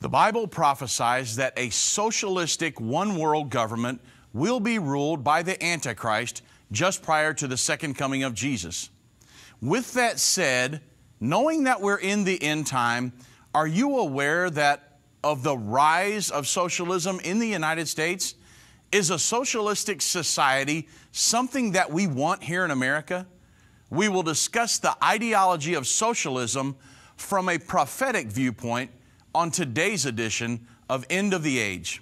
The Bible prophesies that a socialistic one-world government will be ruled by the Antichrist just prior to the second coming of Jesus. With that said, knowing that we're in the end time, are you aware that of the rise of socialism in the United States? Is a socialistic society something that we want here in America? We will discuss the ideology of socialism from a prophetic viewpoint on today's edition of End of the Age.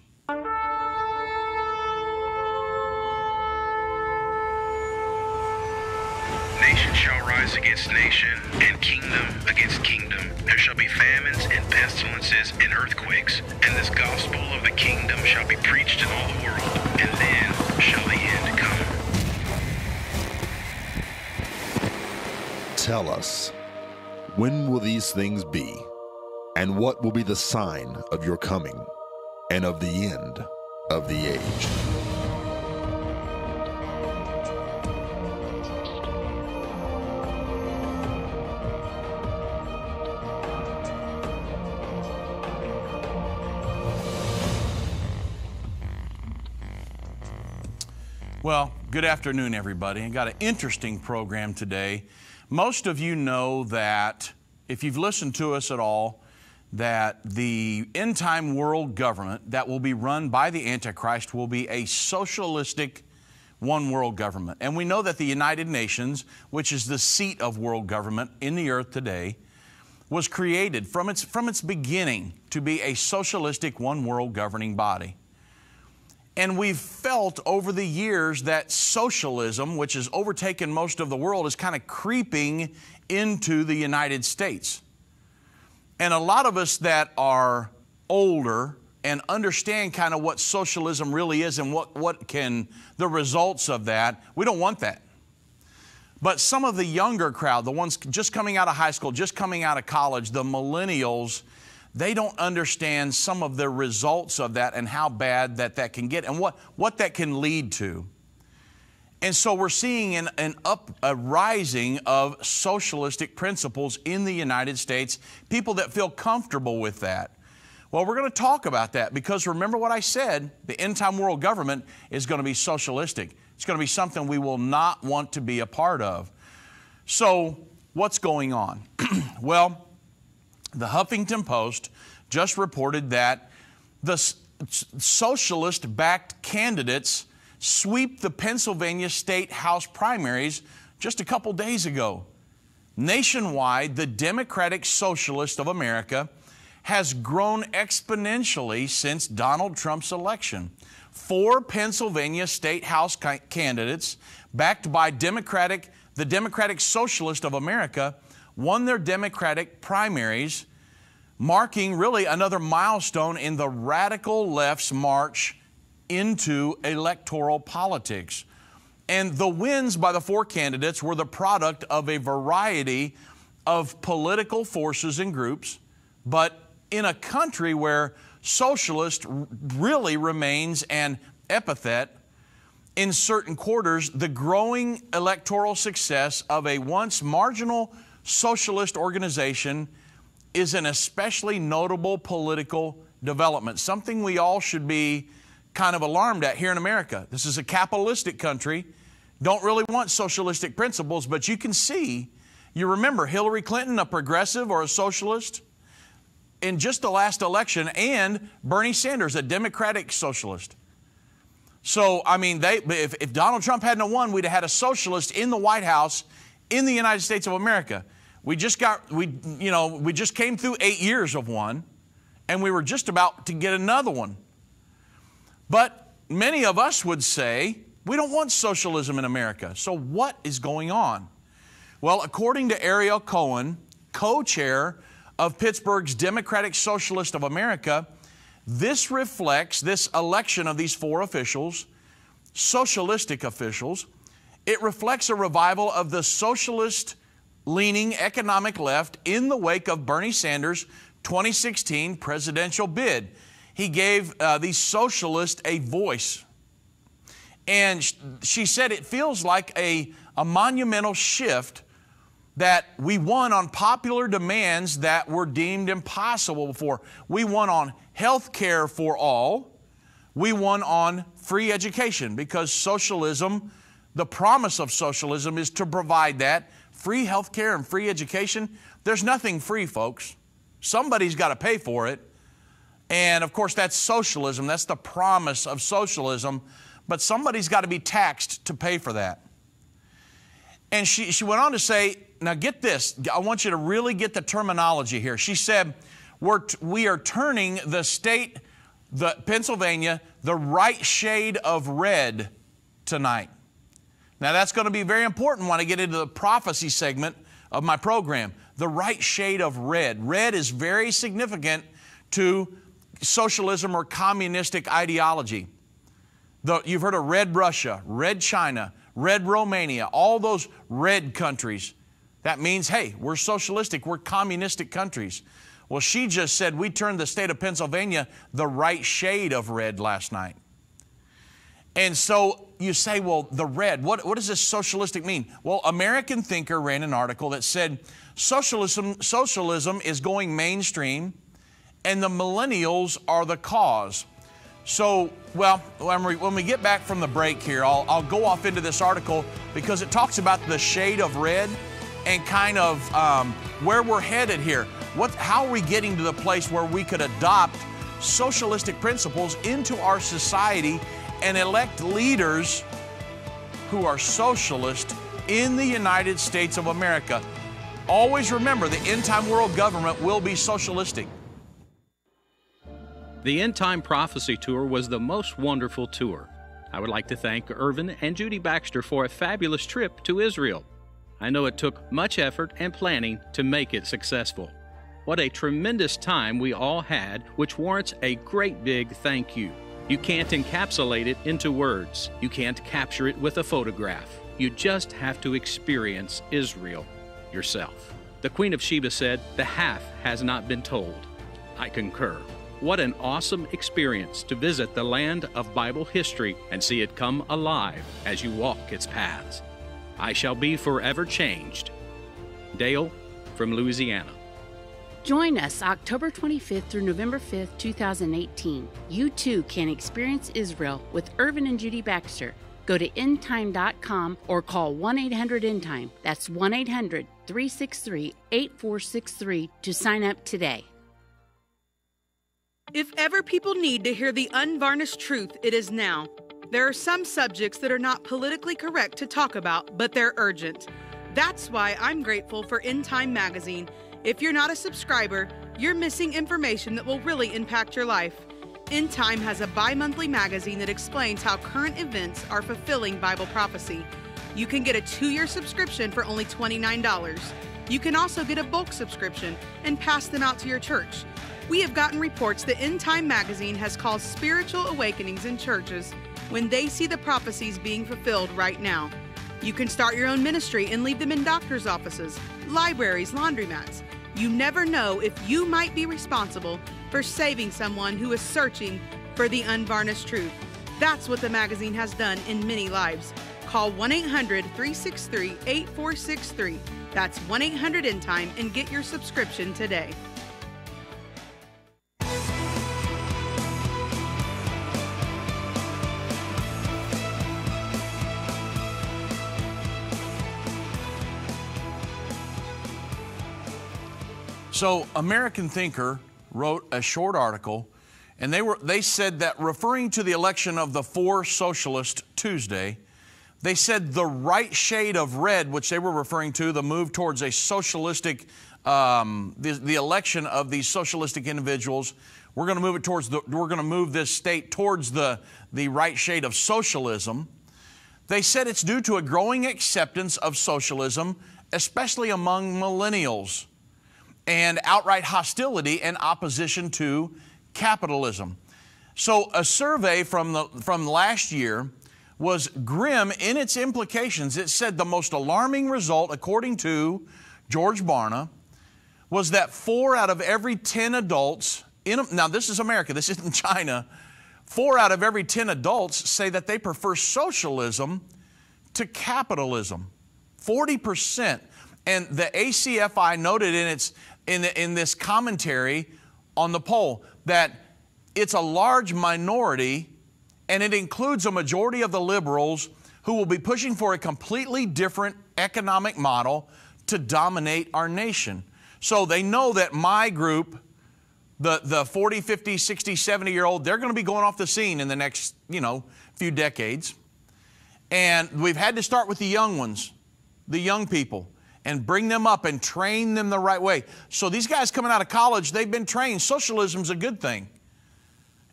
Nation shall rise against nation, and kingdom against kingdom. There shall be famines and pestilences and earthquakes, and this gospel of the kingdom shall be preached in all the world, and then shall the end come. Tell us, when will these things be? And what will be the sign of your coming and of the end of the age? Well, good afternoon, everybody. I got an interesting program today. Most of you know that, if you've listened to us at all, that the end-time world government that will be run by the Antichrist will be a socialistic one-world government. And we know that the United Nations, which is the seat of world government in the earth today, was created from its beginning to be a socialistic one-world governing body. And we've felt over the years that socialism, which has overtaken most of the world, is kind of creeping into the United States. And a lot of us that are older and understand kind of what socialism really is and the results of that, we don't want that. But some of the younger crowd, the ones just coming out of high school, just coming out of college, the millennials, they don't understand some of the results of that and how bad that can get and what that can lead to. And so we're seeing a rising of socialistic principles in the United States, people that feel comfortable with that. Well, we're going to talk about that because remember what I said, the end-time world government is going to be socialistic. It's going to be something we will not want to be a part of. So what's going on? Well, the Huffington Post just reported that the socialist-backed candidates sweep the Pennsylvania State House primaries just a couple days ago. Nationwide, the Democratic Socialist of America has grown exponentially since Donald Trump's election. 4 Pennsylvania State House candidates, backed by the Democratic Socialist of America, won their Democratic primaries, marking really another milestone in the radical left's march into electoral politics. And the wins by the 4 candidates were the product of a variety of political forces and groups, but in a country where socialist really remains an epithet, in certain quarters, the growing electoral success of a once marginal socialist organization is an especially notable political development, something we all should be kind of alarmed at here in America. This is a capitalistic country, don't really want socialistic principles, but you can see, you remember Hillary Clinton, a progressive or a socialist, in just the last election, and Bernie Sanders, a Democratic socialist. So, I mean, if Donald Trump hadn't won, we'd have had a socialist in the White House in the United States of America. We just came through 8 years of one, and we were just about to get another one. But many of us would say, we don't want socialism in America. So what is going on? Well, according to Ariel Cohen, co-chair of Pittsburgh's Democratic Socialist of America, this reflects, this election of these 4 officials, socialistic officials, it reflects a revival of the socialist-leaning economic left in the wake of Bernie Sanders' 2016 presidential bid. He gave these socialists a voice. And she said it feels like a monumental shift that we won on popular demands that were deemed impossible before. We won on health care for all. We won on free education, because socialism, the promise of socialism is to provide that. Free health care and free education. There's nothing free, folks. Somebody's got to pay for it. And of course, that's socialism. That's the promise of socialism. But somebody's got to be taxed to pay for that. And she went on to say, now get this. I want you to really get the terminology here. She said, we are turning the state, Pennsylvania, the right shade of red tonight. Now that's going to be very important when I get into the prophecy segment of my program. The right shade of red. Red is very significant to socialism or communistic ideology. You've heard of red Russia, red China, red Romania, all those red countries. That means, hey, we're socialistic, we're communistic countries. Well, she just said we turned the state of Pennsylvania the right shade of red last night. And so you say, well, the red, what does this socialistic mean? Well, American Thinker ran an article that said socialism is going mainstream and the millennials are the cause. So, well, when we get back from the break here, I'll go off into this article because it talks about the shade of red and kind of where we're headed here. How are we getting to the place where we could adopt socialistic principles into our society and elect leaders who are socialist in the United States of America? Always remember, the end-time world government will be socialistic. The Endtime Prophecy Tour was the most wonderful tour. I would like to thank Irvin and Judy Baxter for a fabulous trip to Israel. I know it took much effort and planning to make it successful. What a tremendous time we all had, which warrants a great big thank you. You can't encapsulate it into words. You can't capture it with a photograph. You just have to experience Israel yourself. The Queen of Sheba said, "The half has not been told." I concur. What an awesome experience to visit the land of Bible history and see it come alive as you walk its paths. I shall be forever changed. Dale from Louisiana. Join us October 25th through November 5th, 2018. You too can experience Israel with Irvin and Judy Baxter. Go to endtime.com or call 1-800-ENDTIME. That's 1-800-363-8463 to sign up today. If ever people need to hear the unvarnished truth, it is now. There are some subjects that are not politically correct to talk about, but they're urgent. That's why I'm grateful for Endtime magazine. If you're not a subscriber, you're missing information that will really impact your life. Endtime has a bi-monthly magazine that explains how current events are fulfilling Bible prophecy. You can get a 2-year subscription for only $29. You can also get a bulk subscription and pass them out to your church. We have gotten reports that Endtime magazine has caused spiritual awakenings in churches when they see the prophecies being fulfilled right now. You can start your own ministry and leave them in doctors' offices, libraries, laundromats. You never know if you might be responsible for saving someone who is searching for the unvarnished truth. That's what the magazine has done in many lives. Call 1-800-363-8463. That's 1-800-ENDTIME and get your subscription today. So American Thinker wrote a short article, and they said that referring to the election of the 4 socialists Tuesday, they said the right shade of red, which they were referring to, the move towards a socialistic, the election of these socialistic individuals, we're going to move this state towards the right shade of socialism. They said it's due to a growing acceptance of socialism, especially among millennials, and outright hostility and opposition to capitalism. So a survey from last year was grim in its implications. It said the most alarming result, according to George Barna, was that 4 out of every 10 adults, now this is America, this isn't China, 4 out of every 10 adults say that they prefer socialism to capitalism. 40%. And the ACFI noted in this commentary on the poll that it's a large minority, and it includes a majority of the liberals who will be pushing for a completely different economic model to dominate our nation. So they know that my group, the 40, 50, 60, 70-year-old, they're going to be going off the scene in the next, few decades. And we've had to start with the young ones, the young people, and bring them up and train them the right way. So these guys coming out of college, they've been trained. Socialism's a good thing.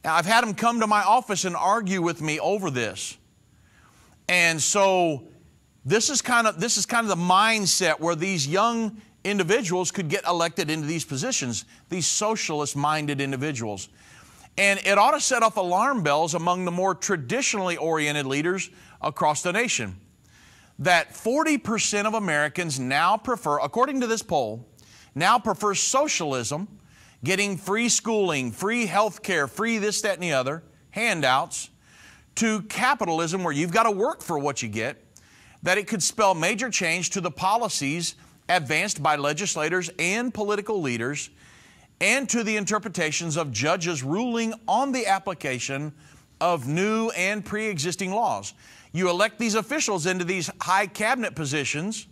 I've had them come to my office and argue with me over this. And so this is kind of the mindset where these young individuals could get elected into these positions, these socialist-minded individuals. And it ought to set off alarm bells among the more traditionally oriented leaders across the nation. That 40% of Americans now prefer, according to this poll, socialism, getting free schooling, free health care, free this, that, and the other, handouts, to capitalism where you've got to work for what you get, that it could spell major change to the policies advanced by legislators and political leaders, and to the interpretations of judges ruling on the application of new and pre-existing laws. You elect these officials into these high cabinet positions,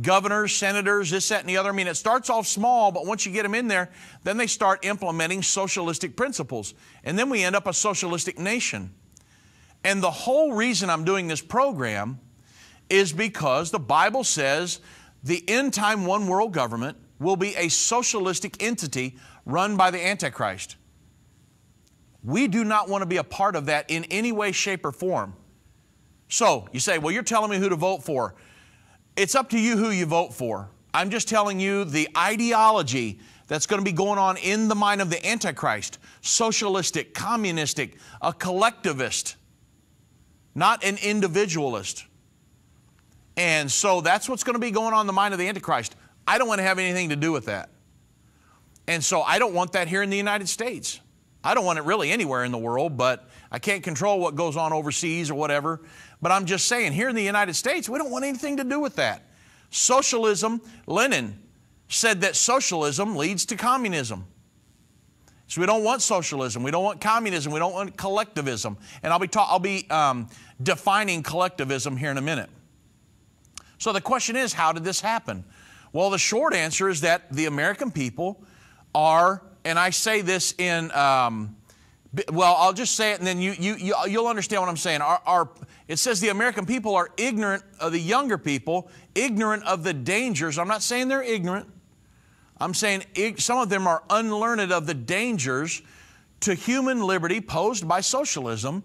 governors, senators, this, that, and the other. I mean, it starts off small, but once you get them in there, then they start implementing socialistic principles. And then we end up a socialistic nation. And the whole reason I'm doing this program is because the Bible says the end-time one world government will be a socialistic entity run by the Antichrist. We do not want to be a part of that in any way, shape, or form. So you say, well, you're telling me who to vote for. It's up to you who you vote for. I'm just telling you the ideology that's going to be going on in the mind of the Antichrist. Socialistic, communistic, a collectivist, not an individualist. And so that's what's going to be going on in the mind of the Antichrist. I don't want to have anything to do with that. And so I don't want that here in the United States. I don't want it really anywhere in the world, but I can't control what goes on overseas or whatever. But I'm just saying, here in the United States, we don't want anything to do with that. Socialism, Lenin said that socialism leads to communism. So we don't want socialism. We don't want communism. We don't want collectivism. And I'll be defining collectivism here in a minute. So the question is, how did this happen? Well, the short answer is that the American people are, and I say this in, I'll just say it and then you'll understand what I'm saying. It says the American people are ignorant of the younger people, ignorant of the dangers. I'm not saying they're ignorant. I'm saying some of them are unlearned of the dangers to human liberty posed by socialism,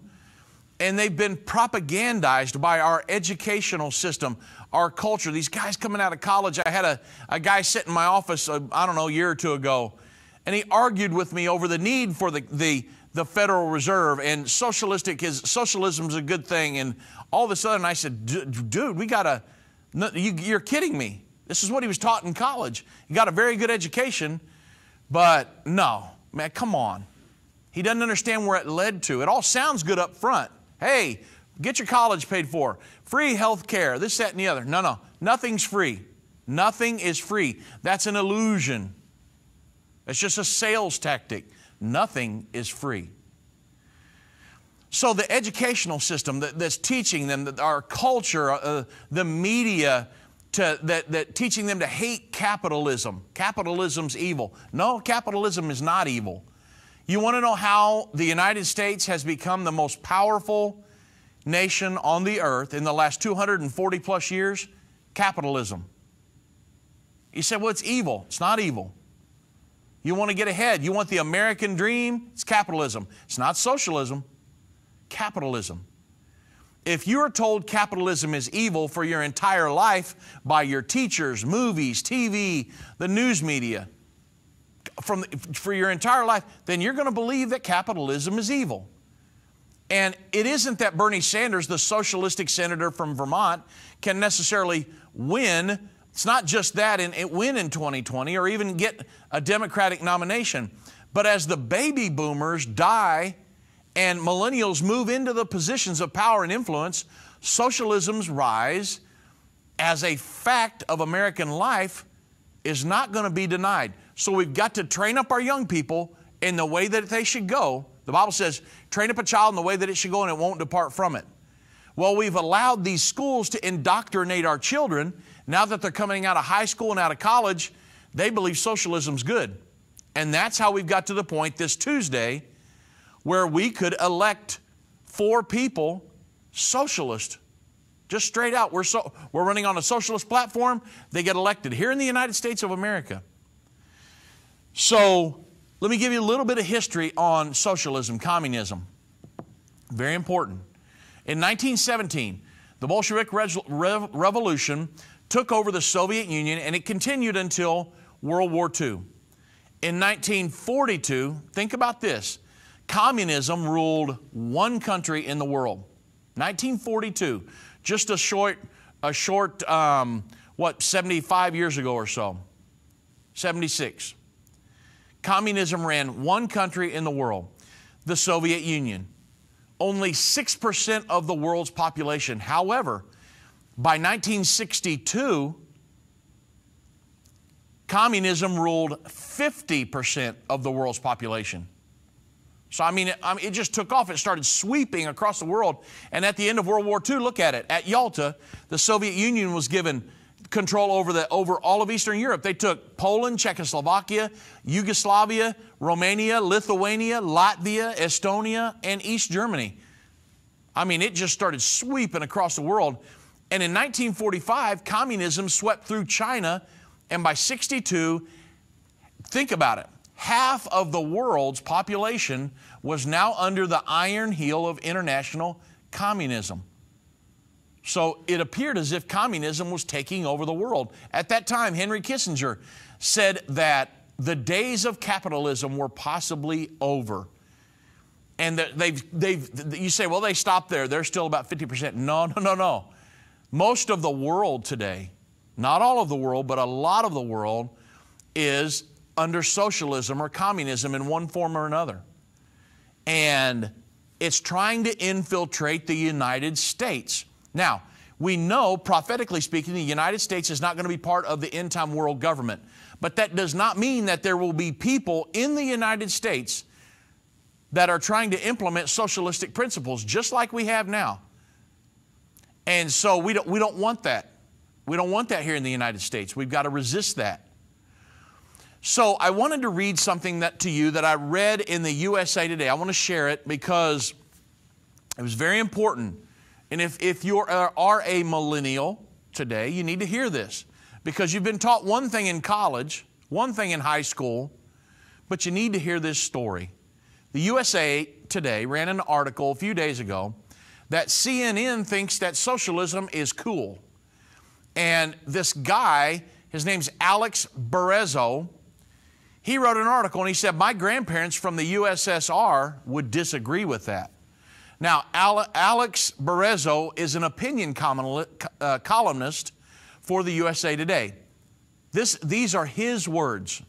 and they've been propagandized by our educational system, our culture. These guys coming out of college, I had a guy sit in my office, a year or two ago, and he argued with me over the need for the Federal Reserve, and socialism's a good thing, and all of a sudden I said, dude, you're kidding me. This is what he was taught in college. He got a very good education, but no, man, come on. He doesn't understand where it led to. It all sounds good up front. Hey, get your college paid for. Free health care, this, that, and the other. No, nothing's free. Nothing is free. That's an illusion. It's just a sales tactic. Nothing is free. So the educational system that's teaching them, our culture, the media, that teaching them to hate capitalism. Capitalism's evil. No, capitalism is not evil. You want to know how the United States has become the most powerful nation on the earth in the last 240 plus years? Capitalism. You say, well, it's evil. It's not evil. You want to get ahead. You want the American dream? It's capitalism. It's not socialism. Capitalism. If you are told capitalism is evil for your entire life by your teachers, movies, TV, the news media, for your entire life, then you're going to believe that capitalism is evil. And it isn't that Bernie Sanders, the socialistic senator from Vermont, can necessarily win. It's not just that and win in 2020 or even get a Democratic nomination. But as the baby boomers die and millennials move into the positions of power and influence, socialism's rise as a fact of American life is not going to be denied. So we've got to train up our young people in the way that they should go. The Bible says, train up a child in the way that it should go and it won't depart from it. Well, we've allowed these schools to indoctrinate our children. Now that they're coming out of high school and out of college, they believe socialism's good. And that's how we've got to the point this Tuesday where we could elect 4 people socialist. Just straight out, we're running on a socialist platform. They get elected here in the United States of America. So let me give you a little bit of history on socialism, communism. Very important. In 1917, the Bolshevik Revolution took over the Soviet Union, and it continued until World War II. In 1942, think about this, communism ruled one country in the world. 1942, just a short, 75 years ago or so, 76. Communism ran one country in the world, the Soviet Union. Only 6% of the world's population. However, by 1962, communism ruled 50% of the world's population. So, I mean, it just took off. It started sweeping across the world. And at the end of World War II, look at it. At Yalta, the Soviet Union was given control over all of Eastern Europe. They took Poland, Czechoslovakia, Yugoslavia, Romania, Lithuania, Latvia, Estonia, and East Germany. I mean, it just started sweeping across the world. And in 1945, communism swept through China, and by 62, think about it, half of the world's population was now under the iron heel of international communism. So it appeared as if communism was taking over the world. At that time, Henry Kissinger said that the days of capitalism were possibly over. And you say, well, they stopped there. They're still about 50%. No. Most of the world today, not all of the world, but a lot of the world is under socialism or communism in one form or another. And it's trying to infiltrate the United States. Now, we know, prophetically speaking, the United States is not going to be part of the end-time world government. But that does not mean that there will be people in the United States that are trying to implement socialistic principles, just like we have now. And so we don't want that. We don't want that here in the United States. We've got to resist that. So I wanted to read something to you that I read in the USA Today. I want to share it because it was very important. And if you are a millennial today, you need to hear this because you've been taught one thing in college, one thing in high school, but you need to hear this story. The USA Today ran an article a few days ago that CNN thinks that socialism is cool. And this guy, his name's Alex Barrezo, he wrote an article and he said, my grandparents from the USSR would disagree with that. Now, Alex Barrezo is an opinion columnist for the USA Today. These are his words.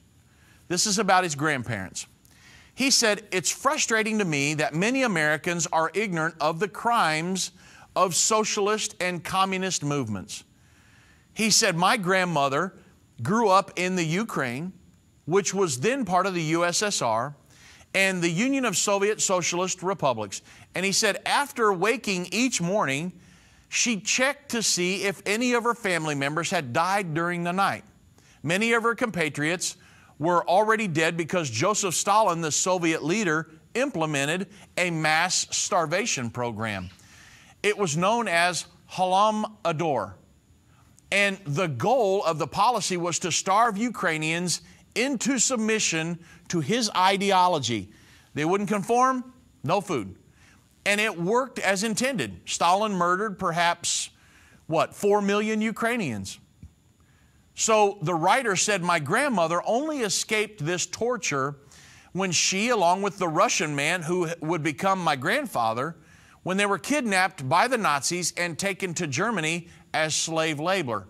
This is about his grandparents. He said, it's frustrating to me that many Americans are ignorant of the crimes of socialist and communist movements. He said, my grandmother grew up in the Ukraine, which was then part of the USSR, and the Union of Soviet Socialist Republics. And he said, after waking each morning, she checked to see if any of her family members had died during the night. Many of her compatriots were already dead because Joseph Stalin, the Soviet leader, implemented a mass starvation program. It was known as Holodomor. And the goal of the policy was to starve Ukrainians into submission to his ideology. They wouldn't conform, no food. And it worked as intended. Stalin murdered perhaps, 4 million Ukrainians. So the writer said, my grandmother only escaped this torture when she, along with the Russian man who would become my grandfather, when they were kidnapped by the Nazis and taken to Germany as slave labor.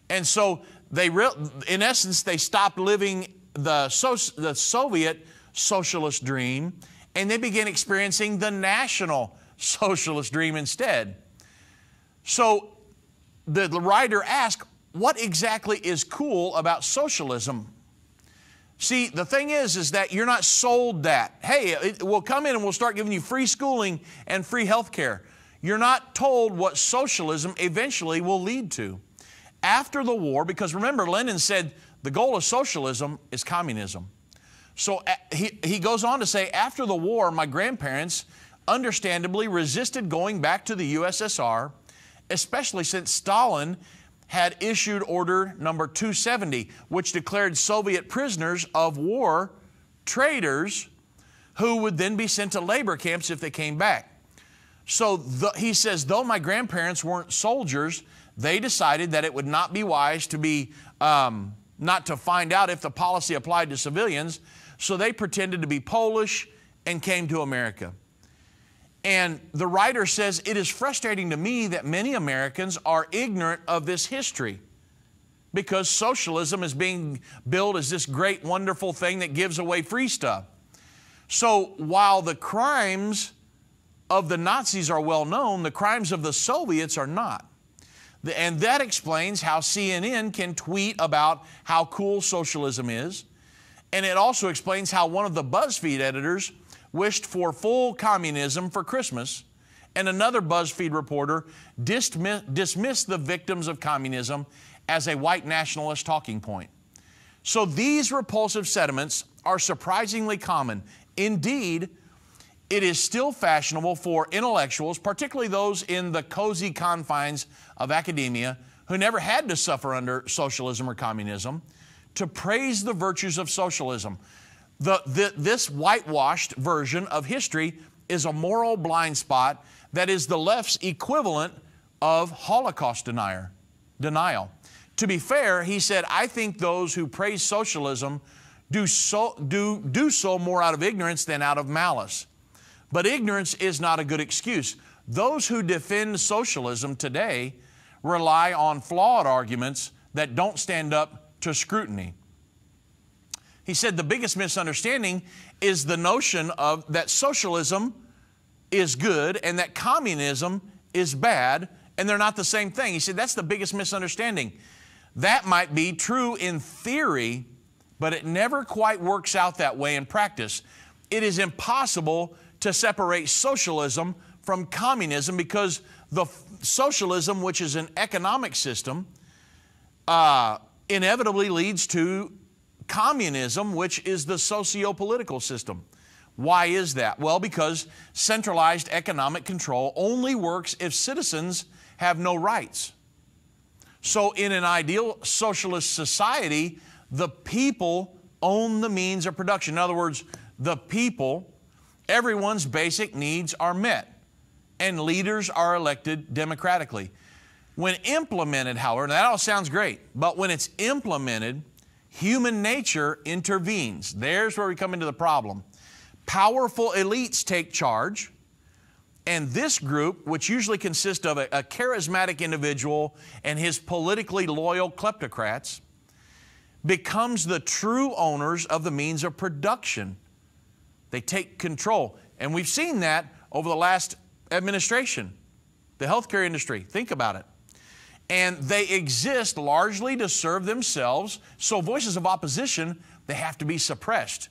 And so in essence, they stopped living the Soviet socialist dream, and they began experiencing the National Socialist dream instead. So the writer asks, what exactly is cool about socialism? See, the thing is that you're not sold that. Hey, we'll come in and we'll start giving you free schooling and free health care. You're not told what socialism eventually will lead to. After the war, because remember, Lenin said the goal of socialism is communism. So he goes on to say, after the war, my grandparents understandably resisted going back to the USSR, especially since Stalin had issued Order Number 270, which declared Soviet prisoners of war traitors who would then be sent to labor camps if they came back. So he says, though my grandparents weren't soldiers, they decided that it would not be wise to be, not to find out if the policy applied to civilians, so they pretended to be Polish and came to America. And the writer says, it is frustrating to me that many Americans are ignorant of this history because socialism is being billed as this great, wonderful thing that gives away free stuff. So while the crimes of the Nazis are well known, the crimes of the Soviets are not. And that explains how CNN can tweet about how cool socialism is. And it also explains how one of the BuzzFeed editors wished for full communism for Christmas, and another BuzzFeed reporter dismissed the victims of communism as a white nationalist talking point. So these repulsive sentiments are surprisingly common. Indeed, it is still fashionable for intellectuals, particularly those in the cozy confines of academia who never had to suffer under socialism or communism, to praise the virtues of socialism. This whitewashed version of history is a moral blind spot that is the left's equivalent of Holocaust denial. To be fair, he said, I think those who praise socialism do so more out of ignorance than out of malice. But ignorance is not a good excuse. Those who defend socialism today rely on flawed arguments that don't stand up to scrutiny. He said the biggest misunderstanding is the notion of that socialism is good and that communism is bad, and they're not the same thing. He said that's the biggest misunderstanding. That might be true in theory, but it never quite works out that way in practice. It is impossible to separate socialism from communism because the socialism, which is an economic system, inevitably leads to communism, which is the socio-political system. Why is that? Well, because centralized economic control only works if citizens have no rights. So in an ideal socialist society, the people own the means of production. In other words, the people, everyone's basic needs are met, and leaders are elected democratically. When implemented, however, that all sounds great, but when it's implemented, human nature intervenes. There's where we come into the problem. Powerful elites take charge, and this group, which usually consists of a charismatic individual and his politically loyal kleptocrats, becomes the true owners of the means of production. They take control. And we've seen that over the last administration, the healthcare industry. Think about it. And they exist largely to serve themselves, so voices of opposition, they have to be suppressed.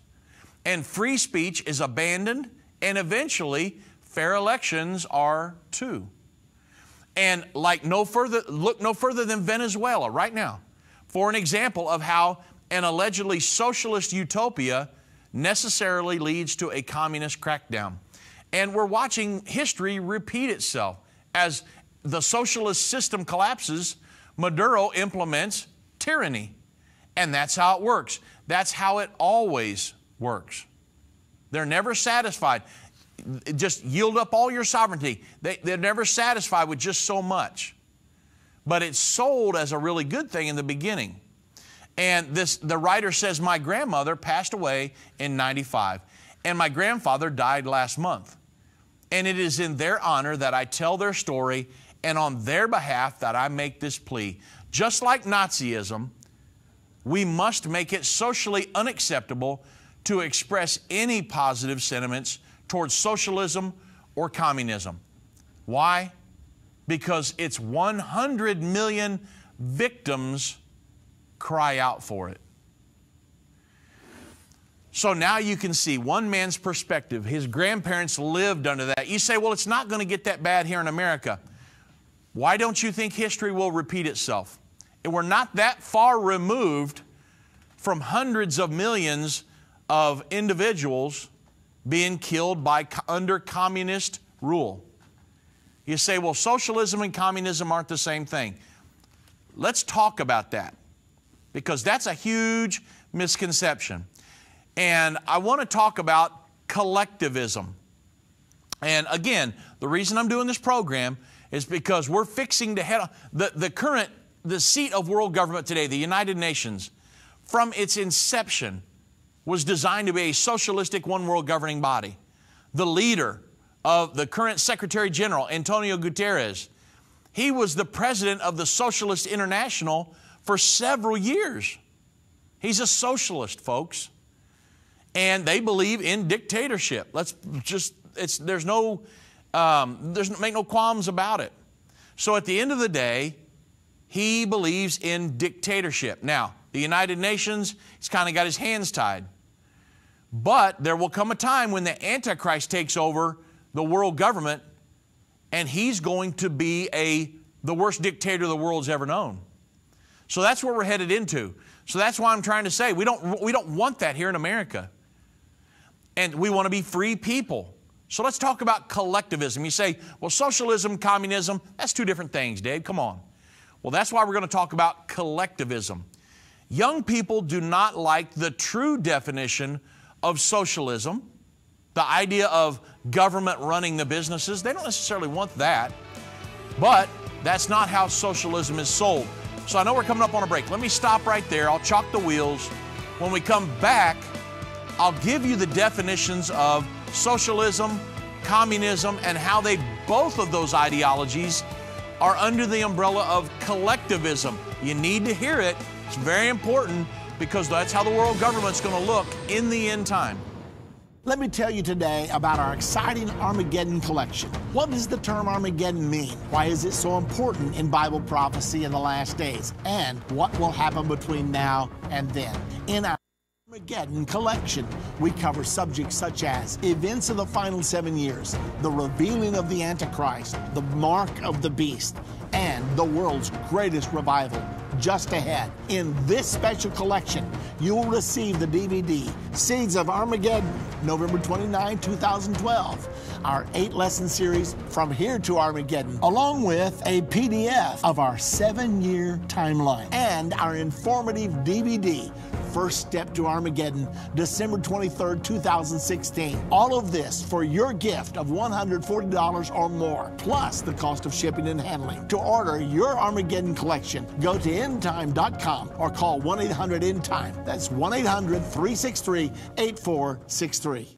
And free speech is abandoned, and eventually fair elections are too. And look no further than Venezuela right now for an example of how an allegedly socialist utopia necessarily leads to a communist crackdown. And we're watching history repeat itself. As the socialist system collapses, Maduro implements tyranny. And that's how it works. That's how it always works. They're never satisfied. Just yield up all your sovereignty. They're never satisfied with just so much. But it's sold as a really good thing in the beginning. And the writer says, my grandmother passed away in 95, and my grandfather died last month. And it is in their honor that I tell their story, and on their behalf that I make this plea. Just like Nazism, we must make it socially unacceptable to express any positive sentiments towards socialism or communism. Why? because its 100 million victims cry out for it. So now you can see one man's perspective. His grandparents lived under that. You say, well, it's not going to get that bad here in America. Why don't you think history will repeat itself? And we're not that far removed from hundreds of millions of individuals being killed under communist rule. You say, well, socialism and communism aren't the same thing. Let's talk about that, because that's a huge misconception. And I want to talk about collectivism. And again, the reason I'm doing this program is because we're fixing to head on the seat of world government today, the United Nations, from its inception was designed to be a socialistic one world governing body. The leader of the current Secretary General, Antonio Guterres, he was the president of the Socialist International for several years. He's a socialist, folks. And they believe in dictatorship. There's no qualms about it. So at the end of the day, he believes in dictatorship. Now, the United Nations, he's kind of got his hands tied. But there will come a time when the Antichrist takes over the world government, and he's going to be the worst dictator the world's ever known. So that's what we're headed into. So that's why I'm trying to say we don't want that here in America. And we want to be free people. So let's talk about collectivism. You say, well, socialism, communism, that's two different things, Dave. Come on. Well, that's why we're going to talk about collectivism. Young people do not like the true definition of socialism, the idea of government running the businesses. They don't necessarily want that, but that's not how socialism is sold. So I know we're coming up on a break. Let me stop right there. I'll chalk the wheels. When we come back, I'll give you the definitions of socialism, communism, and how both of those ideologies are under the umbrella of collectivism. You need to hear it. It's very important, because that's how the world government's going to look in the end time. Let me tell you today about our exciting Armageddon Collection. What does the term Armageddon mean? Why is it so important in Bible prophecy in the last days? And what will happen between now and then? In our Armageddon Collection, we cover subjects such as events of the final 7 years, the revealing of the Antichrist, the mark of the beast, and the world's greatest revival just ahead. In this special collection, you will receive the DVD, Seeds of Armageddon, November 29, 2012, our 8-lesson series, From Here to Armageddon, along with a PDF of our 7-year timeline, and our informative DVD, First Step to Armageddon, December 23rd, 2016. All of this for your gift of $140 or more, plus the cost of shipping and handling. To order your Armageddon collection, go to Endtime.com or call 1-800-ENDTIME. That's 1-800-363-8463.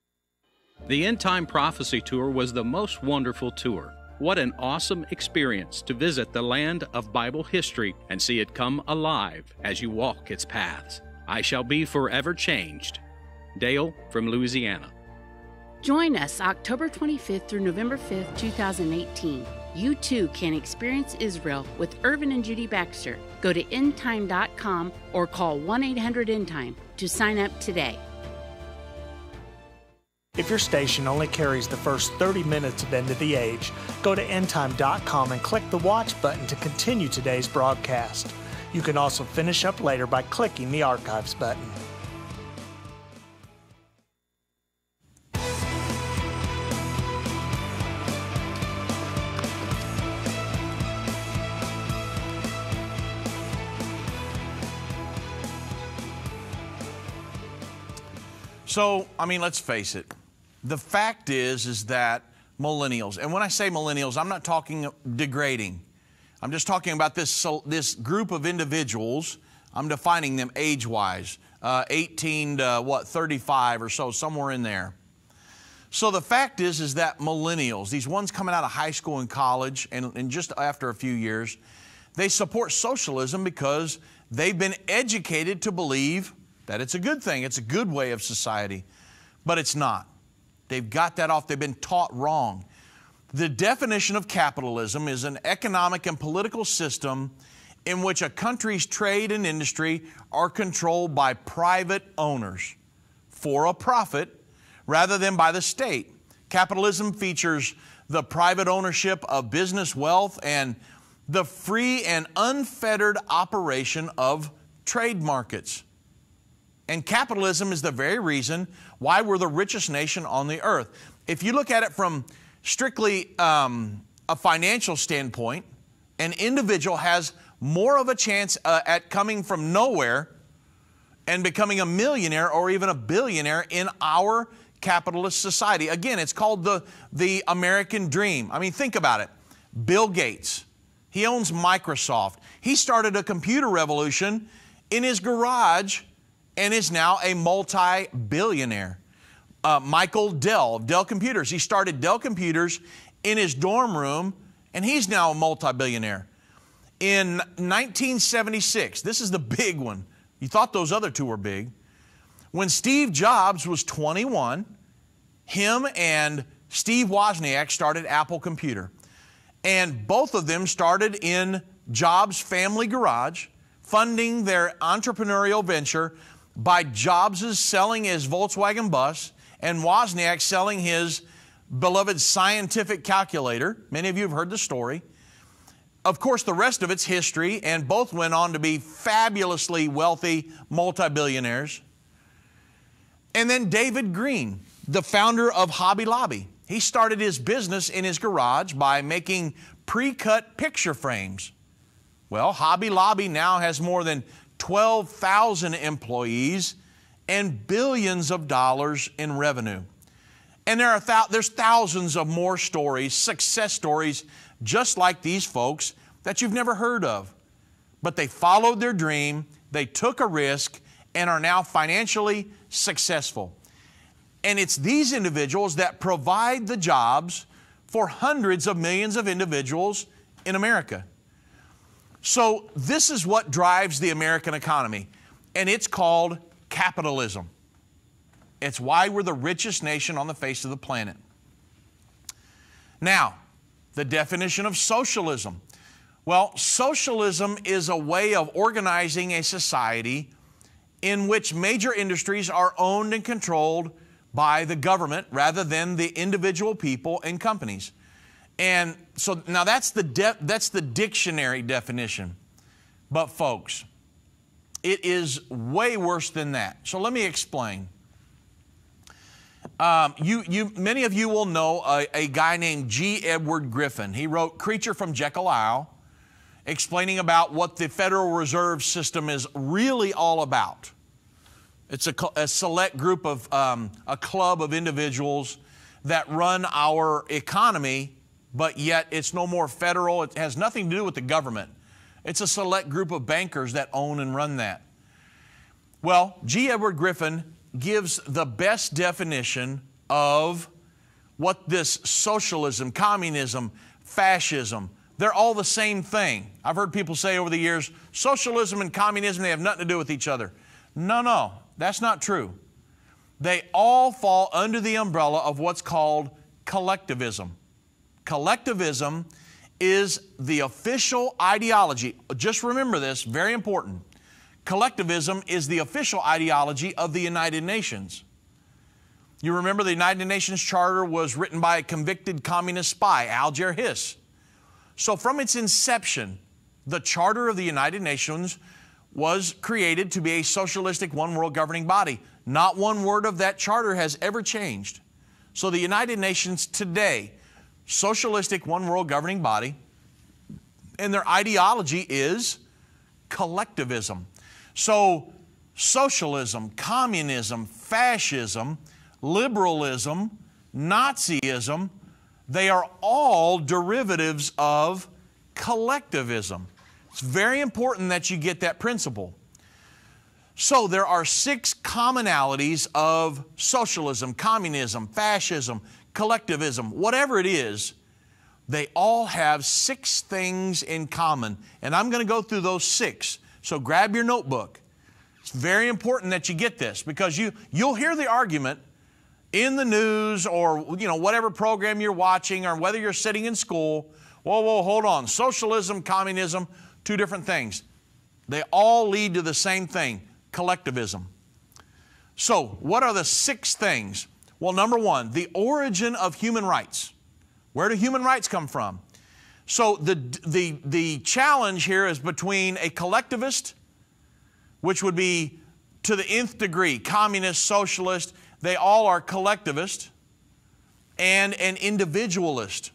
The Endtime Prophecy Tour was the most wonderful tour. What an awesome experience to visit the land of Bible history and see it come alive as you walk its paths. I shall be forever changed. Dale from Louisiana. Join us October 25th through November 5th, 2018. You too can experience Israel with Irvin and Judy Baxter. Go to endtime.com or call 1-800-ENDTIME to sign up today. If your station only carries the first 30 minutes of End of the Age, go to endtime.com and click the watch button to continue today's broadcast. You can also finish up later by clicking the Archives button. So, let's face it. The fact is that millennials, and when I say millennials, I'm not talking degrading. I'm just talking about this group of individuals. I'm defining them age-wise, 18 to 35 or so, somewhere in there. So the fact is that millennials, these ones coming out of high school and college, and just after a few years, they support socialism because they've been educated to believe that it's a good thing, it's a good way of society, but it's not. They've got that off. They've been taught wrong. The definition of capitalism is an economic and political system in which a country's trade and industry are controlled by private owners for a profit rather than by the state. Capitalism features the private ownership of business wealth and the free and unfettered operation of trade markets. And capitalism is the very reason why we're the richest nation on the earth. If you look at it from strictly a financial standpoint, an individual has more of a chance at coming from nowhere and becoming a millionaire or even a billionaire in our capitalist society. Again, it's called the American dream. I mean, think about it. Bill Gates, he owns Microsoft. He started a computer revolution in his garage and is now a multi-billionaire. Michael Dell of Dell Computers, he started Dell Computers in his dorm room and he's now a multi-billionaire. In 1976, this is the big one. You thought those other two were big. When Steve Jobs was 21, him and Steve Wozniak started Apple Computer. And both of them started in Jobs' family garage, funding their entrepreneurial venture by Jobs' selling his Volkswagen bus and Wozniak selling his beloved scientific calculator. Many of you have heard the story. Of course, the rest of it's history, and both went on to be fabulously wealthy multi-billionaires. And then David Green, the founder of Hobby Lobby. He started his business in his garage by making pre-cut picture frames. Well, Hobby Lobby now has more than 12,000 employees and billions of dollars in revenue. And there's thousands of more stories, success stories, just like these folks that you've never heard of. But they followed their dream, they took a risk, and are now financially successful. And it's these individuals that provide the jobs for hundreds of millions of individuals in America. So this is what drives the American economy, and it's called capitalism. It's why we're the richest nation on the face of the planet. Now, the definition of socialism. Well, socialism is a way of organizing a society in which major industries are owned and controlled by the government rather than the individual people and companies. And so now that's the dictionary definition. But folks, it is way worse than that. So let me explain. Many of you will know a guy named G. Edward Griffin. He wrote Creature from Jekyll Isle, explaining about what the Federal Reserve System is really all about. It's a select group of, a club of individuals that run our economy, but yet it's no more federal. It has nothing to do with the government. It's a select group of bankers that own and run that. Well, G. Edward Griffin gives the best definition of what this socialism, communism, fascism, they're all the same thing. I've heard people say over the years, socialism and communism, they have nothing to do with each other. No, that's not true. They all fall under the umbrella of what's called collectivism. Collectivism is the official ideology. Just remember this, very important. Collectivism is the official ideology of the United Nations. You remember the United Nations Charter was written by a convicted communist spy, Alger Hiss. So from its inception, the Charter of the United Nations was created to be a socialistic one world governing body. Not one word of that charter has ever changed. So the United Nations today, socialistic one world governing body, and their ideology is collectivism. So socialism, communism, fascism, liberalism, Nazism, they are all derivatives of collectivism. It's very important that you get that principle. So there are 6 commonalities of socialism, communism, fascism, collectivism, whatever it is. They all have 6 things in common. And I'm going to go through those 6. So grab your notebook. It's very important that you get this because you'll hear the argument in the news or, whatever program you're watching or whether you're sitting in school, whoa, hold on. Socialism, communism, two different things. They all lead to the same thing, collectivism. So what are the 6 things? Well, number 1, the origin of human rights. Where do human rights come from? So the challenge here is between a collectivist, which would be to the nth degree, communist, socialist, they all are collectivist, and an individualist.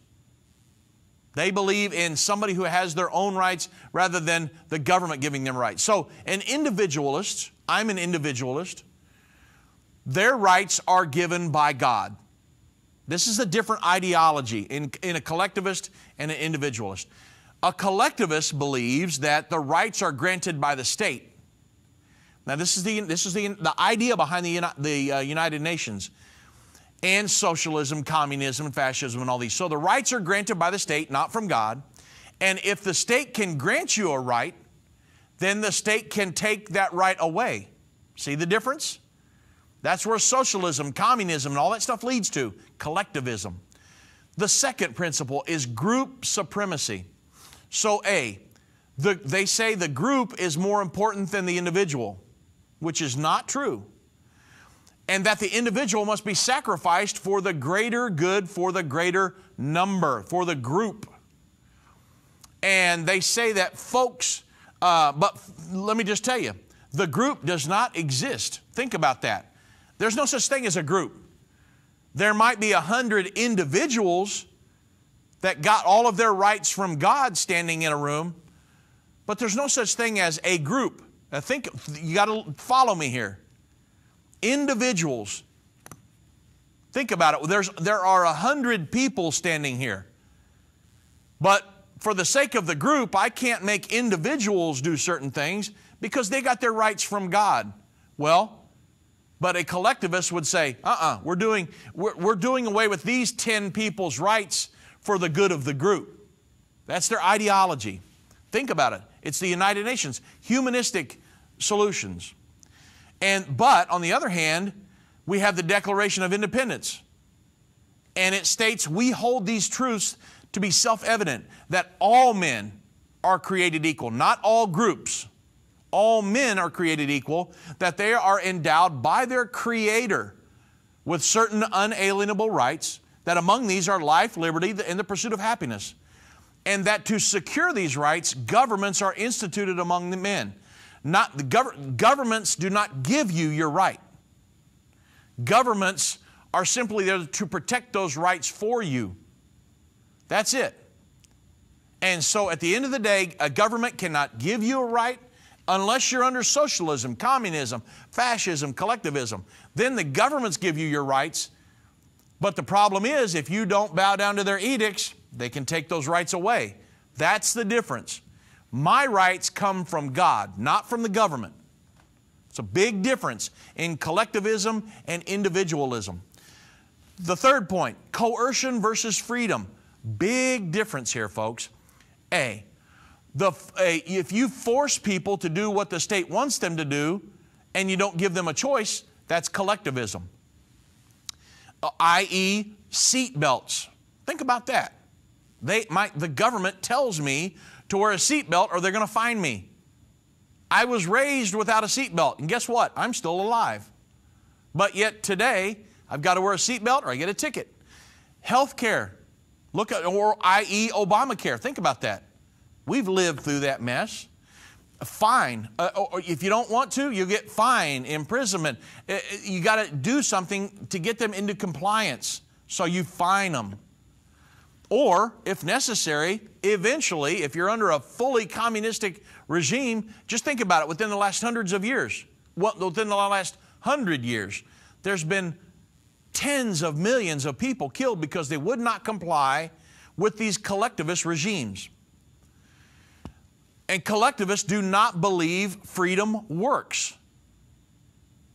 They believe in somebody who has their own rights rather than the government giving them rights. So an individualist, I'm an individualist, their rights are given by God. This is a different ideology in a collectivist and an individualist. A collectivist believes that the rights are granted by the state. Now, this is the idea behind the United Nations and socialism, communism, and fascism, and all these. So the rights are granted by the state, not from God. And if the state can grant you a right, then the state can take that right away. See the difference? That's where socialism, communism, and all that stuff leads to, collectivism. The second principle is group supremacy. So they say the group is more important than the individual, which is not true. And that the individual must be sacrificed for the greater good, for the greater number, for the group. And they say that folks, but let me just tell you, the group does not exist. Think about that. There's no such thing as a group. There might be 100 individuals that got all of their rights from God standing in a room, but there's no such thing as a group. Now you got to follow me here. Individuals. Think about it. There are 100 people standing here. But for the sake of the group, I can't make individuals do certain things because they got their rights from God. Well, but a collectivist would say, we're doing away with these 10 people's rights for the good of the group. That's their ideology. Think about it. It's the United Nations, humanistic solutions. But on the other hand, we have the Declaration of Independence. And it states we hold these truths to be self-evident, that all men are created equal, not all groups. All men are created equal, that they are endowed by their Creator with certain unalienable rights, that among these are life, liberty, and the pursuit of happiness. And that to secure these rights, governments are instituted among the men. Governments do not give you your right. Governments are simply there to protect those rights for you. That's it. And so at the end of the day, a government cannot give you a right unless you're under socialism, communism, fascism, collectivism. Then the governments give you your rights. But the problem is, if you don't bow down to their edicts, they can take those rights away. That's the difference. My rights come from God, not from the government. It's a big difference in collectivism and individualism. The third point, coercion versus freedom. Big difference here, folks. If you force people to do what the state wants them to do and you don't give them a choice, that's collectivism. I.e., seat belts. Think about that. The government tells me to wear a seat belt or they're going to fine me. I was raised without a seat belt, and guess what? I'm still alive. But yet today, I've got to wear a seat belt or I get a ticket. Health care. Look at, or i.e. Obamacare. Think about that. We've lived through that mess. Fine. Or if you don't want to, you get fine, imprisonment. You got to do something to get them into compliance. So you fine them. Or, if necessary, eventually, if you're under a fully communistic regime, just think about it. Within the last hundreds of years, within the last 100 years, there's been tens of millions of people killed because they would not comply with these collectivist regimes. And collectivists do not believe freedom works.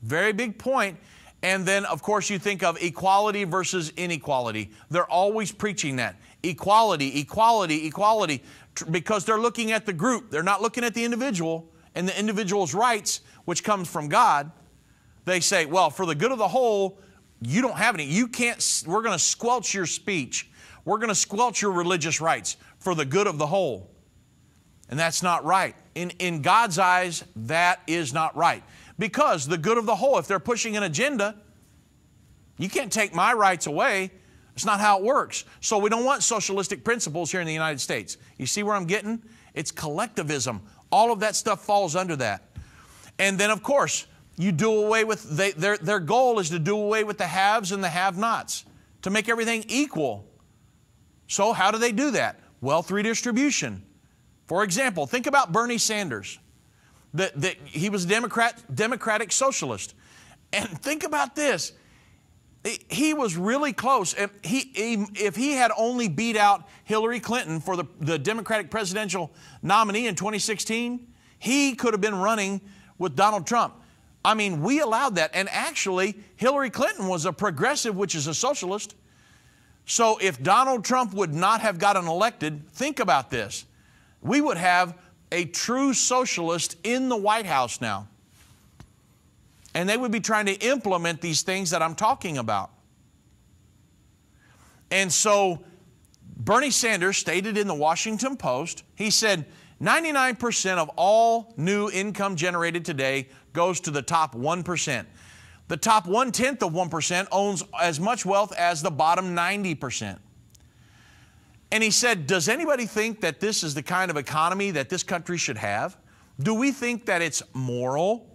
Very big point. And then, of course, you think of equality versus inequality. They're always preaching that. Equality, equality, equality, because they're looking at the group. They're not looking at the individual and the individual's rights, which comes from God. They say, well, for the good of the whole, you don't have any. You can't, we're going to squelch your speech. We're going to squelch your religious rights for the good of the whole. And that's not right. In God's eyes, that is not right. Because the good of the whole, if they're pushing an agenda, you can't take my rights away. It's not how it works. So we don't want socialistic principles here in the United States. You see where I'm getting? It's collectivism. All of that stuff falls under that. And then, of course, you do away with, their goal is to do away with the haves and the have-nots, to make everything equal. So how do they do that? Wealth redistribution. For example, think about Bernie Sanders. He was a democratic socialist. And think about this. He was really close. If he had only beat out Hillary Clinton for the Democratic presidential nominee in 2016, he could have been running with Donald Trump. I mean, we allowed that. And actually, Hillary Clinton was a progressive, which is a socialist. So if Donald Trump would not have gotten elected, think about this. We would have a true socialist in the White House now. And they would be trying to implement these things that I'm talking about. And so Bernie Sanders stated in the Washington Post, he said, 99% of all new income generated today goes to the top 1%. The top 1/10 of 1% owns as much wealth as the bottom 90%. And he said, does anybody think that this is the kind of economy that this country should have? Do we think that it's moral?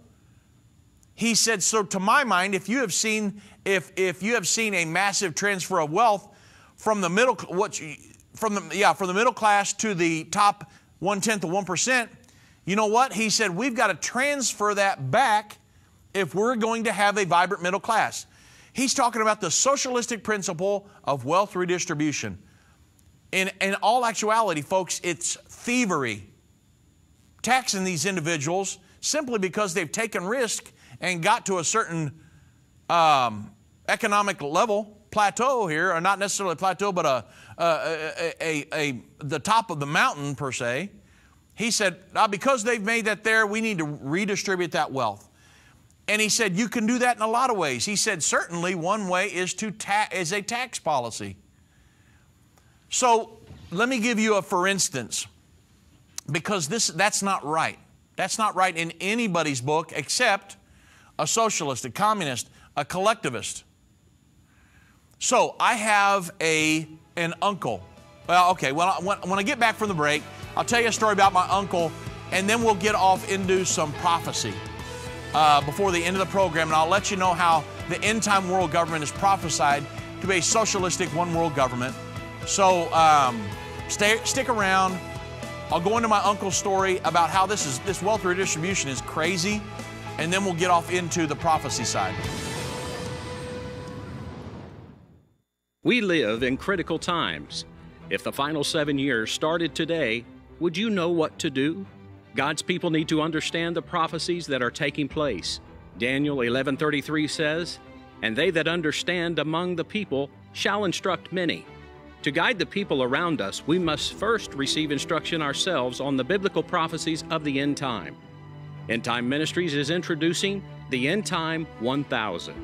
He said, so to my mind, if you have seen a massive transfer of wealth from the middle class to the top 1/10 of 1%, you know what? He said, we've got to transfer that back if we're going to have a vibrant middle class. He's talking about the socialistic principle of wealth redistribution. In all actuality, folks, it's thievery. Taxing these individuals simply because they've taken risk and got to a certain economic level, plateau here, or not necessarily a plateau, but the top of the mountain per se. He said, because they've made that there, we need to redistribute that wealth. And he said, you can do that in a lot of ways. He said, certainly one way is a tax policy. So let me give you a for instance, because that's not right. That's not right in anybody's book except a socialist, a communist, a collectivist. So I have an uncle. Well, okay, when I get back from the break, I'll tell you a story about my uncle, and then we'll get off into some prophecy before the end of the program, and I'll let you know how the end-time world government is prophesied to be a socialistic one-world government. So stick around. I'll go into my uncle's story about how this wealth redistribution is crazy, and then we'll get off into the prophecy side. We live in critical times. If the final 7 years started today, would you know what to do? God's people need to understand the prophecies that are taking place. Daniel 11:33 says, "And they that understand among the people shall instruct many." To guide the people around us, we must first receive instruction ourselves on the biblical prophecies of the end time. End Time Ministries is introducing the End Time 1000.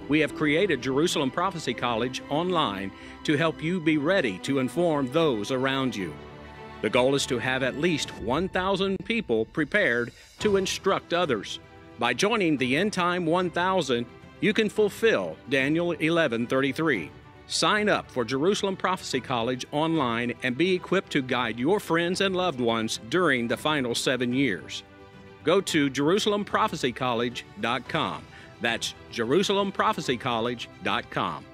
We have created Jerusalem Prophecy College online to help you be ready to inform those around you. The goal is to have at least 1,000 people prepared to instruct others. By joining the End Time 1000, you can fulfill Daniel 11:33. Sign up for Jerusalem Prophecy College online and be equipped to guide your friends and loved ones during the final 7 years. Go to JerusalemProphecyCollege.com. That's JerusalemProphecyCollege.com.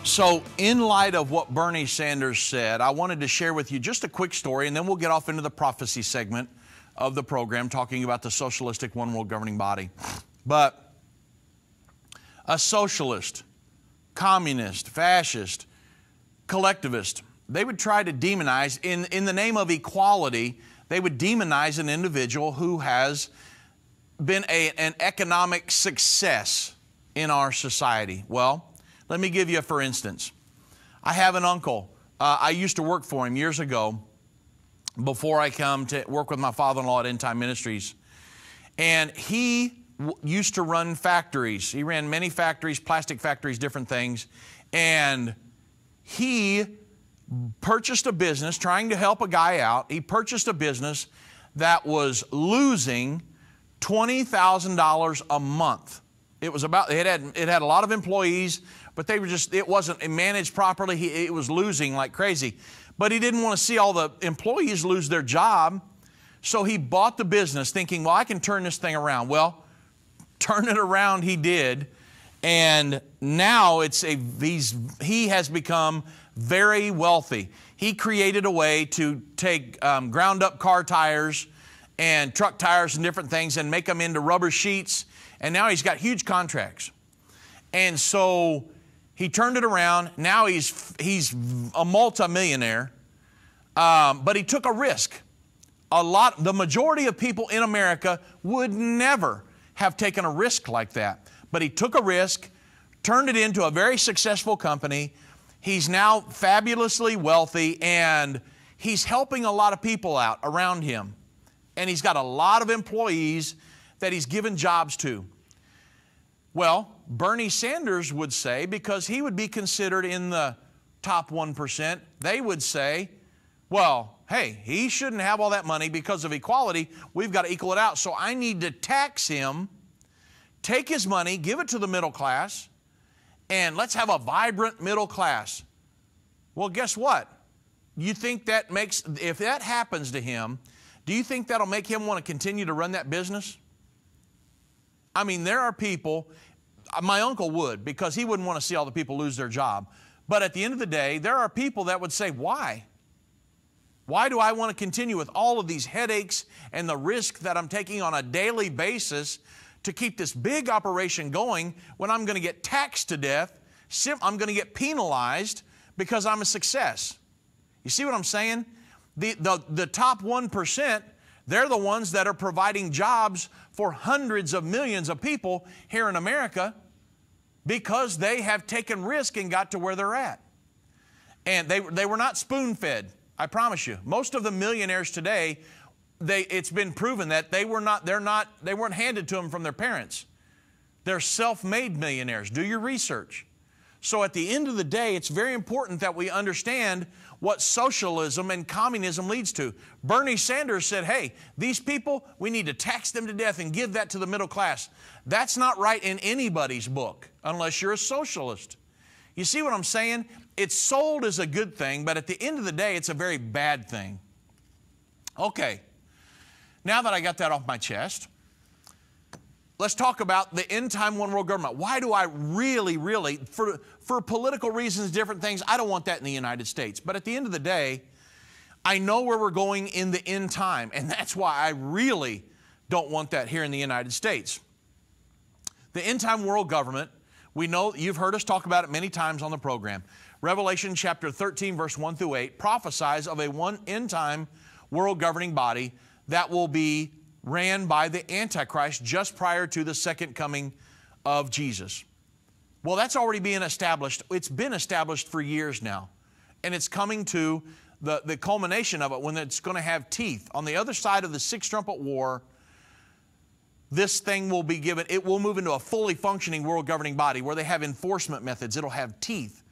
So in light of what Bernie Sanders said, I wanted to share with you just a quick story, and then we'll get off into the prophecy segment of the program, talking about the socialistic one world governing body. But a socialist, communist, fascist, collectivist, they would try to demonize, in the name of equality, they would demonize an individual who has been an economic success in our society. Well, let me give you a for instance. I have an uncle. I used to work for him years ago before I come to work with my father-in-law at Endtime Ministries. And he used to run factories. He ran many factories, plastic factories, different things. And he purchased a business trying to help a guy out. He purchased a business that was losing $20,000 a month. It had a lot of employees, but it wasn't managed properly. It was losing like crazy. But he didn't want to see all the employees lose their job. So he bought the business thinking, well, I can turn this thing around. Well, turn it around he did. And now he has become very wealthy. He created a way to take ground up car tires and truck tires and different things and make them into rubber sheets. And now he's got huge contracts. And so he turned it around. Now he's a multimillionaire. But he took a risk. The majority of people in America would never have taken a risk like that. But he took a risk, turned it into a very successful company. He's now fabulously wealthy, and he's helping a lot of people out around him. And he's got a lot of employees that he's given jobs to. Well, Bernie Sanders would say, because he would be considered in the top 1%, they would say, well, hey, he shouldn't have all that money because of equality. We've got to equal it out. So I need to tax him, take his money, give it to the middle class, and let's have a vibrant middle class. Well, guess what? You think if that happens to him, do you think that'll make him want to continue to run that business? I mean, there are people, my uncle would, because he wouldn't want to see all the people lose their job. But at the end of the day, there are people that would say, why? Why do I want to continue with all of these headaches and the risk that I'm taking on a daily basis to keep this big operation going when I'm going to get taxed to death? I'm going to get penalized because I'm a success. You see what I'm saying? The top 1%, they're the ones that are providing jobs for hundreds of millions of people here in America because they have taken risk and got to where they're at. And they were not spoon-fed, I promise you. Most of the millionaires today, it's been proven that they weren't handed to them from their parents. They're self-made millionaires. Do your research. So at the end of the day, it's very important that we understand what socialism and communism leads to. Bernie Sanders said, hey, these people, we need to tax them to death and give that to the middle class. That's not right in anybody's book unless you're a socialist. You see what I'm saying? It's sold as a good thing, but at the end of the day, it's a very bad thing. Okay, now that I got that off my chest, let's talk about the end-time one-world government. Why do I really, for political reasons, different things, I don't want that in the United States. But at the end of the day, I know where we're going in the end time, and that's why I really don't want that here in the United States. The end-time world government, we know, you've heard us talk about it many times on the program. Revelation chapter 13, verse 1 through 8, prophesies of a end-time world governing body that will be ran by the Antichrist just prior to the second coming of Jesus. Well, that's already being established. It's been established for years now. And it's coming to the culmination of it when it's going to have teeth. On the other side of the sixth trumpet war, this thing will be given, it will move into a fully functioning world governing body where they have enforcement methods. It'll have teeth.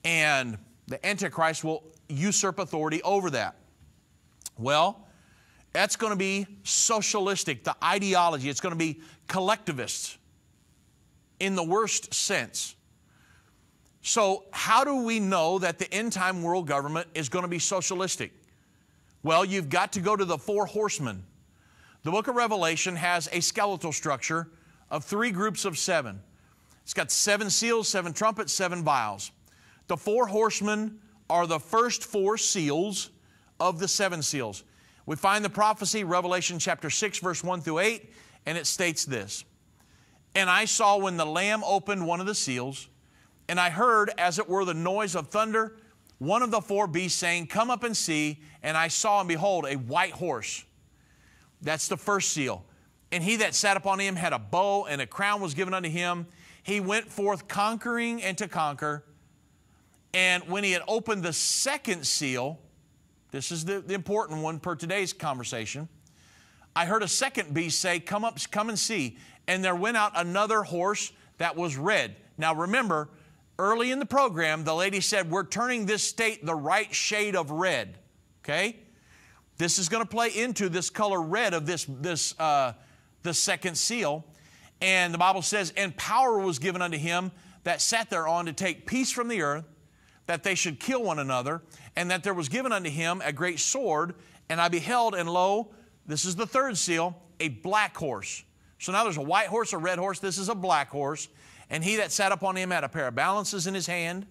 And the Antichrist will usurp authority over that. Well, that's going to be socialistic, the ideology. It's going to be collectivist in the worst sense. So how do we know that the end-time world government is going to be socialistic? Well, you've got to go to the four horsemen. The book of Revelation has a skeletal structure of 3 groups of 7. It's got 7 seals, 7 trumpets, 7 vials. The 4 horsemen are the first 4 seals of the 7 seals. We find the prophecy, Revelation chapter 6, verse 1 through 8, and it states this. And I saw when the Lamb opened one of the seals, and I heard, as it were, the noise of thunder, one of the 4 beasts saying, come up and see. And I saw, and behold, a white horse. That's the first seal. And he that sat upon him had a bow, and a crown was given unto him. He went forth conquering and to conquer. And when he had opened the second seal, this is the important one per today's conversation, I heard a second beast say, come up, come and see. And there went out another horse that was red. Now remember, early in the program, the lady said, we're turning this state the right shade of red. Okay? This is going to play into this color red of the second seal. And the Bible says, and power was given unto him that sat thereon to take peace from the earth, that they should kill one another, and that there was given unto him a great sword. And I beheld, and lo, this is the third seal, a black horse. So now there's a white horse, a red horse. This is a black horse. And he that sat upon him had a pair of balances in his hand.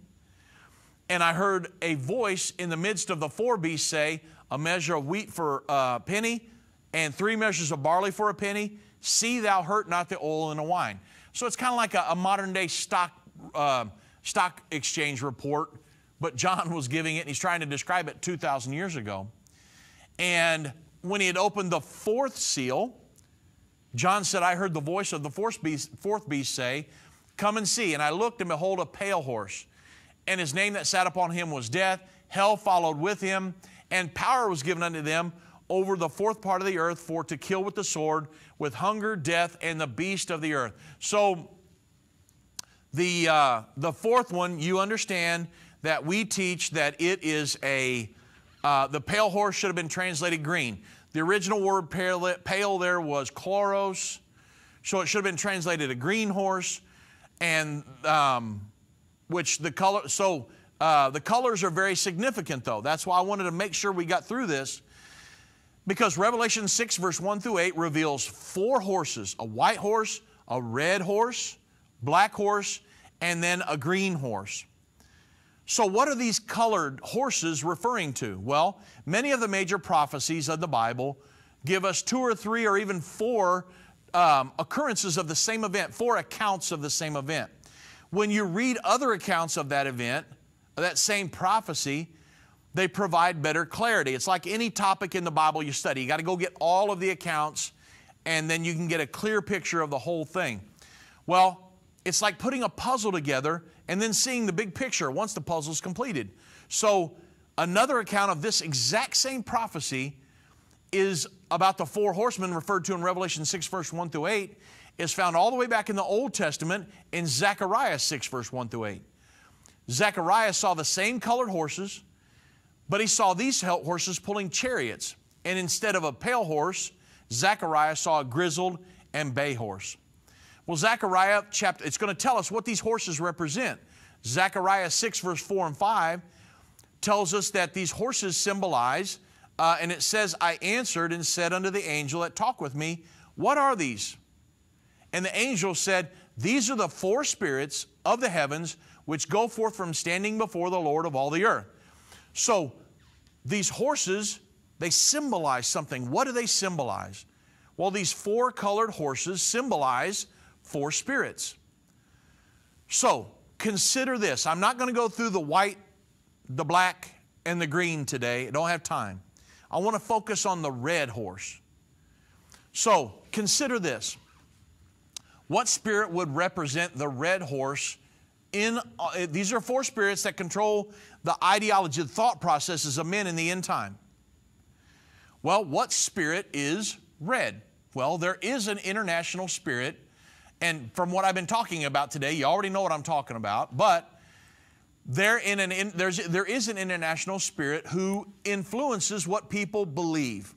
And I heard a voice in the midst of the four beasts say, a measure of wheat for a penny, and 3 measures of barley for a penny. See thou hurt not the oil and the wine. So it's kind of like a modern-day stock exchange report, but John was giving it, and he's trying to describe it 2,000 years ago. And when he had opened the fourth seal, John said, I heard the voice of the fourth beast say, come and see. And I looked, and behold, a pale horse. And his name that sat upon him was Death. Hell followed with him, and power was given unto them over the fourth part of the earth for to kill with the sword, with hunger, death, and the beast of the earth. So the fourth one, you understand that we teach that it is the pale horse should have been translated green. The original word pale there was chloros, so it should have been translated a green horse, and which the color. So the colors are very significant, though. That's why I wanted to make sure we got through this, because Revelation 6 verse 1 through 8 reveals 4 horses: a white horse, a red horse, black horse, and then a green horse. So what are these colored horses referring to? Well, many of the major prophecies of the Bible give us 2 or 3 or even 4 occurrences of the same event, 4 accounts of the same event. When you read other accounts of that event, that same prophecy, they provide better clarity. It's like any topic in the Bible you study. You got to go get all of the accounts, and then you can get a clear picture of the whole thing. Well, it's like putting a puzzle together and then seeing the big picture once the puzzle's completed. So another account of this exact same prophecy is about the 4 horsemen referred to in Revelation 6 verse 1 through 8 is found all the way back in the Old Testament in Zechariah 6 verse 1 through 8. Zechariah saw the same colored horses, but he saw these horses pulling chariots. And instead of a pale horse, Zechariah saw a grizzled and bay horse. Well, Zechariah chapter, it's going to tell us what these horses represent. Zechariah 6 verse 4 and 5 tells us that these horses symbolize, and it says, I answered and said unto the angel that talked with me, what are these? And the angel said, these are the 4 spirits of the heavens which go forth from standing before the Lord of all the earth. So these horses, they symbolize something. What do they symbolize? Well, these 4 colored horses symbolize 4 spirits. So consider this. I'm not going to go through the white, the black, and the green today. I don't have time. I want to focus on the red horse. So consider this. What spirit would represent the red horse in, these are 4 spirits that control the ideology, the thought processes of men in the end time. Well, what spirit is red? Well, there is an international spirit, and from what I've been talking about today, you already know what I'm talking about, but there is an international spirit who influences what people believe,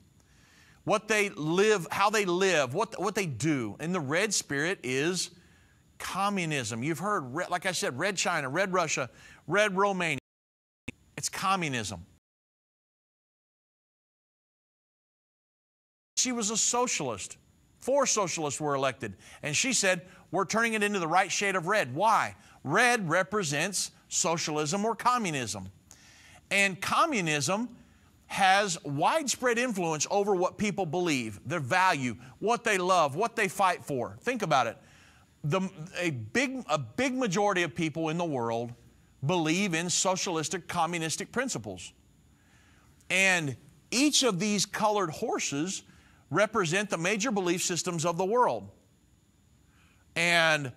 what they live, how they live, what they do. And the red spirit is communism. You've heard, like I said, red China, red Russia, red Romania. It's communism. She was a socialist. 4 socialists were elected. And she said, we're turning it into the right shade of red. Why? Red represents socialism or communism. And communism has widespread influence over what people believe, their value, what they love, what they fight for. Think about it. A big majority of people in the world believe in socialistic, communistic principles. And each of these colored horses represent the major belief systems of the world. And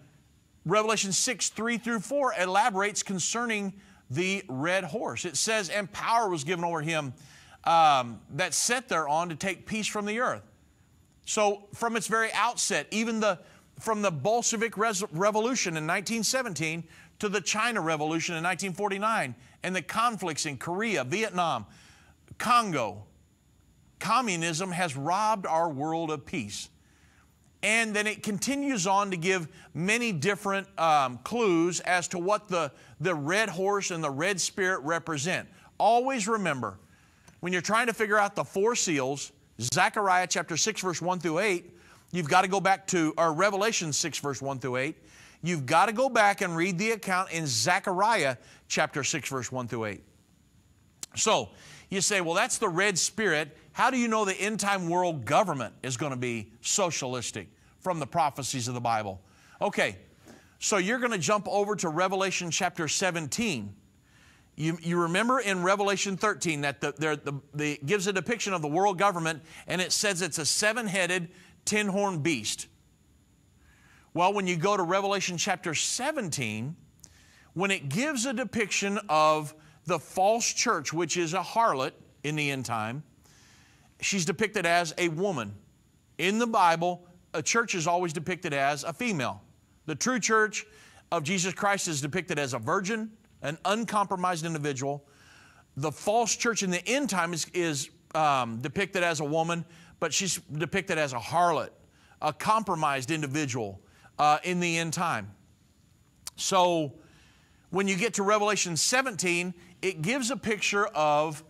Revelation 6, 3 through 4 elaborates concerning the red horse. It says, and power was given over him that sat thereon to take peace from the earth. So from its very outset, even from the Bolshevik Revolution in 1917 to the China Revolution in 1949 and the conflicts in Korea, Vietnam, Congo, communism has robbed our world of peace. And then it continues on to give many different clues as to what the red horse and the red spirit represent. Always remember, when you're trying to figure out the four seals, Zechariah chapter 6, verse 1 through 8, you've got to go back to, or Revelation 6, verse 1 through 8, you've got to go back and read the account in Zechariah chapter 6, verse 1 through 8. So, you say, well, that's the red spirit. How do you know the end-time world government is going to be socialistic from the prophecies of the Bible? Okay, so you're going to jump over to Revelation chapter 17. You remember in Revelation 13 that it gives a depiction of the world government, and it says it's a seven-headed, ten-horned beast. Well, when you go to Revelation chapter 17, when it gives a depiction of the false church, which is a harlot in the end time, she's depicted as a woman. In the Bible, a church is always depicted as a female. The true church of Jesus Christ is depicted as a virgin, an uncompromised individual. The false church in the end time is depicted as a woman, but she's depicted as a harlot, a compromised individual in the end time. So when you get to Revelation 17, it gives a picture of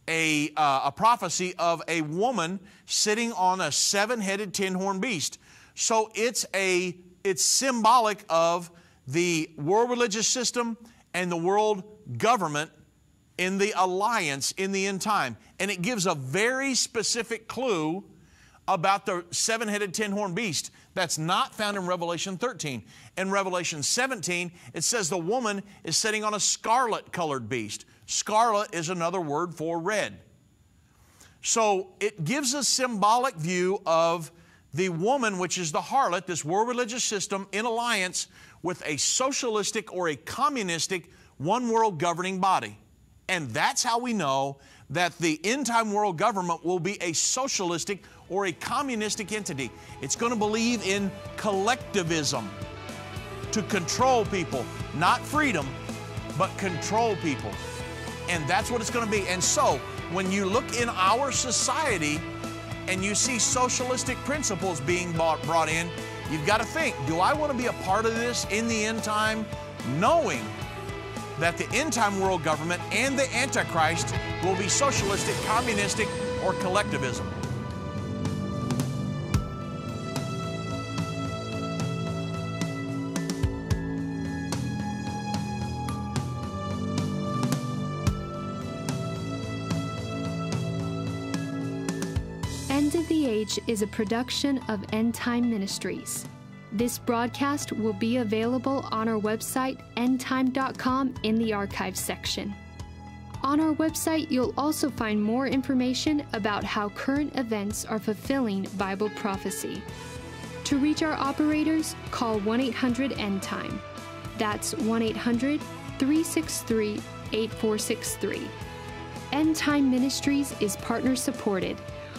a prophecy of a woman sitting on a seven-headed, ten-horned beast. So it's symbolic of the world religious system and the world government in the alliance in the end time. And it gives a very specific clue about the seven-headed, ten-horned beast that's not found in Revelation 13. In Revelation 17, it says the woman is sitting on a scarlet-colored beast. Scarlet is another word for red. So it gives a symbolic view of the woman, which is the harlot, this world religious system in alliance with a socialistic or a communistic one world governing body. And that's how we know that the end-time world government will be a socialistic or a communistic entity. It's going to believe in collectivism to control people, not freedom, but control people. And that's what it's going to be. And so, when you look in our society and you see socialistic principles being brought in, you've got to think, do I want to be a part of this in the end time, knowing that the end time world government and the Antichrist will be socialistic, communistic, or collectivism? End of the Age is a production of Endtime Ministries. This broadcast will be available on our website, endtime.com, in the archives section. On our website, you'll also find more information about how current events are fulfilling Bible prophecy. To reach our operators, call 1-800-ENDTIME. That's 1-800-363-8463. Endtime Ministries is partner supported.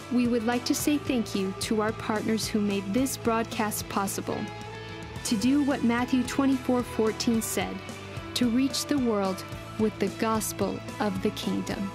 We would like to say thank you to our partners who made this broadcast possible. To do what Matthew 24:14 said, to reach the world with the gospel of the kingdom.